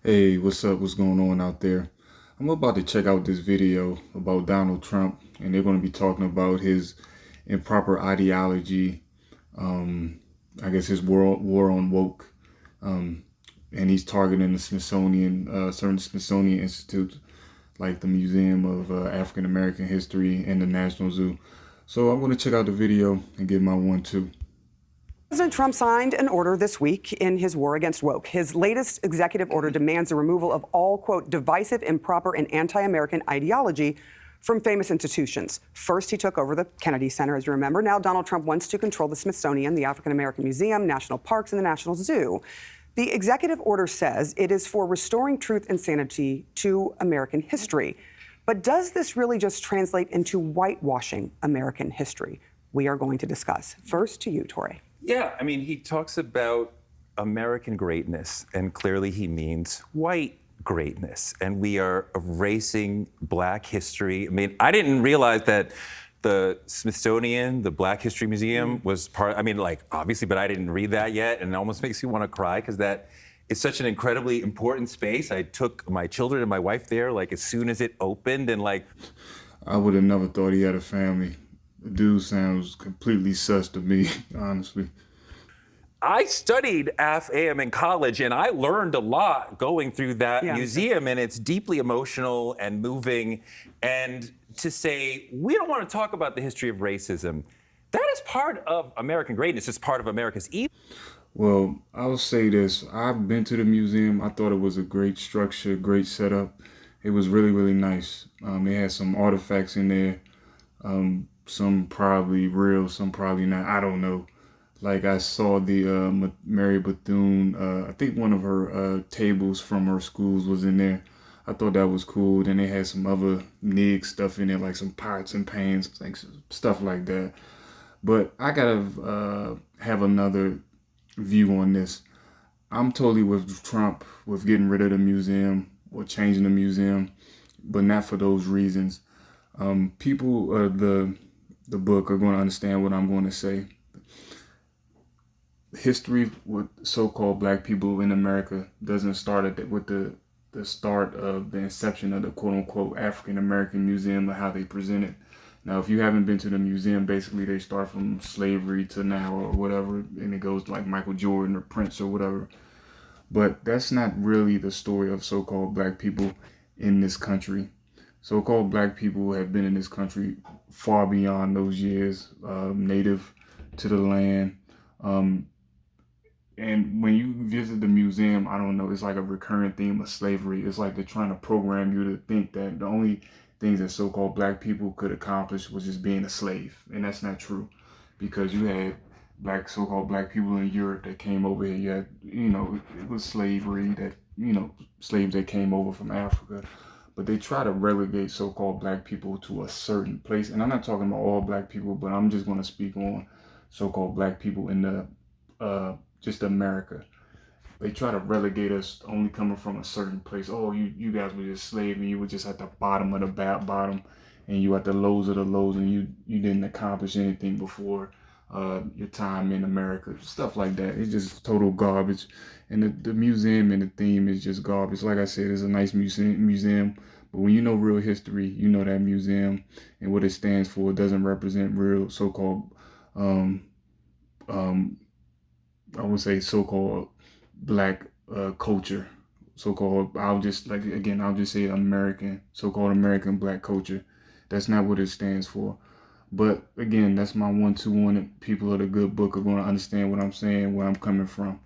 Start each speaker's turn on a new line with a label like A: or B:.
A: Hey, what's up? What's going on out there? I'm about to check out this video about Donald Trump, and they're going to be talking about his improper ideology. Um, I guess his war on woke, um, and he's targeting the Smithsonian, certain Smithsonian institutes like the Museum of African American History and the National Zoo. So I'm going to check out the video and give my 1-2.
B: President Trump signed an order this week in his war against woke. His latest executive order demands the removal of all, quote, divisive, improper, and anti-American ideology from famous institutions. First, he took over the Kennedy Center, as you remember. Now, Donald Trump wants to control the Smithsonian, the African American Museum, national parks, and the National Zoo. The executive order says it is for restoring truth and sanity to American history. But does this really just translate into whitewashing American history? We are going to discuss. First, to you, Torrey.
C: Yeah, I mean, he talks about American greatness, and clearly he means white greatness. And we are erasing Black history. I mean, I didn't realize that the Smithsonian, the Black History Museum, was part, I mean, like, obviously, but I didn't read that yet. And it almost makes me want to cry because that is such an incredibly important space. I took my children and my wife there, like, as soon as it opened, and like,
A: I would have never thought he had a family. The dude sounds completely sus to me, honestly.
C: I studied AFAM in college, and I learned a lot going through that museum, and it's deeply emotional and moving. And to say, we don't want to talk about the history of racism, that is part of American greatness. It's part of America's evil.
A: Well, I'll say this. I've been to the museum. I thought it was a great structure, great setup. It was really, really nice. They had some artifacts in there. Some probably real, some probably not. I don't know. Like I saw the Mary Bethune. I think one of her tables from her schools was in there. I thought that was cool. Then they had some other nig stuff in there, like some pots and pans, like stuff like that. But I gotta have another view on this. I'm totally with Trump with getting rid of the museum or changing the museum, but not for those reasons. People, the book are going to understand what I'm going to say. History with so-called Black people in America doesn't start with the start of the inception of the quote-unquote African American Museum or how they present it. Now, if you haven't been to the museum, basically they start from slavery to now or whatever, and it goes like Michael Jordan or Prince or whatever. But that's not really the story of so-called Black people in this country. So-called Black people have been in this country far beyond those years, native to the land. Um, and when you visit the museum, I don't know, it's like a recurring theme of slavery. It's like they're trying to program you to think that the only things that so-called Black people could accomplish was just being a slave. And that's not true, because you had so-called Black people in Europe that came over here. You had, it was slavery that, slaves that came over from Africa. But they try to relegate so-called Black people to a certain place. And I'm not talking about all Black people, but I'm just going to speak on so-called Black people in the just America. They try to relegate us only coming from a certain place. Oh, you guys were just slaves and you were just at the bottom of the bottom, and you at the lows of the lows, and you didn't accomplish anything before your time in America. Stuff like that. It's just total garbage. And the museum and the theme is just garbage. Like I said, it's a nice museum, but when you know real history, you know that museum and what it stands for doesn't represent real so-called um, um, I would say so-called Black culture, so-called, I'll just say American, so-called American Black culture. That's not what it stands for. But again, that's my 1-2 on it. People of the good book are going to understand what I'm saying, where I'm coming from.